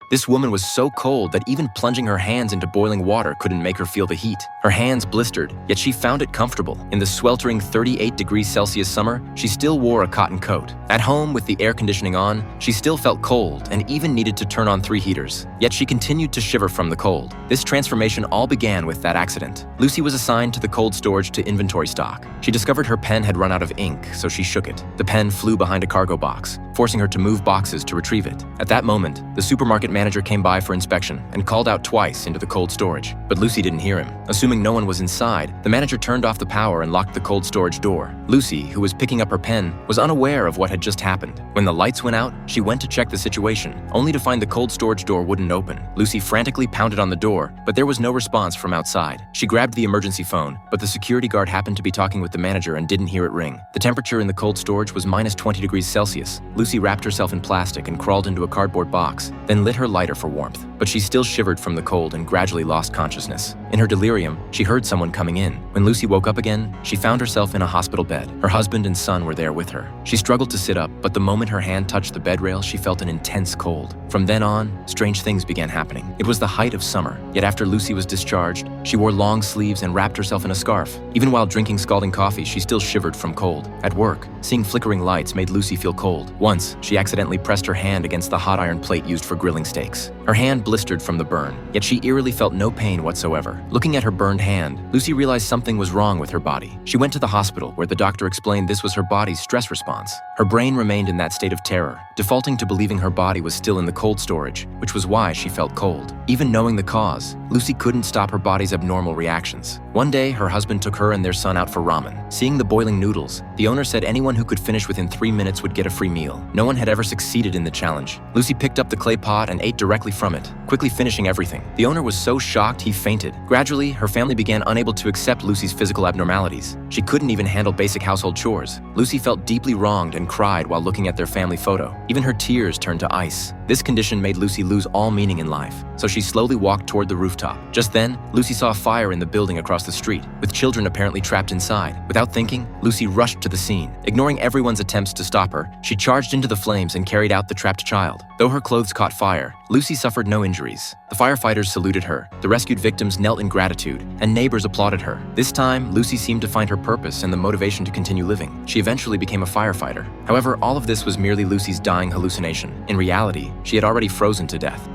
This woman was so cold that even plunging her hands into boiling water couldn't make her feel the heat. Her hands blistered, yet she found it comfortable. In the sweltering 38 degrees Celsius summer, she still wore a cotton coat. At home, with the air conditioning on, she still felt cold and even needed to turn on 3 heaters. Yet she continued to shiver from the cold. This transformation all began with that accident. Lucy was assigned to the cold storage to inventory stock. She discovered her pen had run out of ink, so she shook it. The pen flew behind a cargo box, forcing her to move boxes to retrieve it. At that moment, the supermarket manager came by for inspection and called out twice into the cold storage. But Lucy didn't hear him. Assuming no one was inside, the manager turned off the power and locked the cold storage door. Lucy, who was picking up her pen, was unaware of what had just happened. When the lights went out, she went to check the situation, only to find the cold storage door wouldn't open. Lucy frantically pounded on the door, but there was no response from outside. She grabbed the emergency phone, but the security guard happened to be talking with the manager and didn't hear it ring. The temperature in the cold storage was minus 20 degrees Celsius. Lucy wrapped herself in plastic and crawled into a cardboard box, then lit her lighter for warmth. But she still shivered from the cold and gradually lost consciousness. In her delirium, she heard someone coming in. When Lucy woke up again, she found herself in a hospital bed. Her husband and son were there with her. She struggled to sit up, but the moment her hand touched the bed rail, she felt an intense cold. From then on, strange things began happening. It was the height of summer, yet after Lucy was discharged, she wore long sleeves and wrapped herself in a scarf. Even while drinking scalding coffee, she still shivered from cold. At work, seeing flickering lights made Lucy feel cold. Once, she accidentally pressed her hand against the hot iron plate used for grilling steaks. Her hand blistered from the burn, yet she eerily felt no pain whatsoever. Looking at her burned hand, Lucy realized something was wrong with her body. She went to the hospital, where the doctor explained this was her body's stress response. Her brain remained in that state of terror, defaulting to believing her body was still in the cold storage, which was why she felt cold. Even knowing the cause, Lucy couldn't stop her body's abnormal reactions. One day, her husband took her and their son out for ramen. Seeing the boiling noodles, the owner said anyone who could finish within 3 minutes would get a free meal. No one had ever succeeded in the challenge. Lucy picked up the clay pot and ate directly from it, quickly finishing everything. The owner was so shocked he fainted. Gradually, her family began unable to accept Lucy's physical abnormalities. She couldn't even handle basic household chores. Lucy felt deeply wronged and cried while looking at their family photo. Even her tears turned to ice. This condition made Lucy lose all meaning in life, so she slowly walked toward the rooftop. Just then, Lucy saw a fire in the building across the street, with children apparently trapped inside. Without thinking, Lucy rushed to the scene. Ignoring everyone's attempts to stop her, she charged into the flames and carried out the trapped child. Though her clothes caught fire, Lucy suffered no injuries. The firefighters saluted her, the rescued victims knelt in gratitude, and neighbors applauded her. This time, Lucy seemed to find her purpose and the motivation to continue living. She eventually became a firefighter. However, all of this was merely Lucy's dying hallucination. In reality, she had already frozen to death.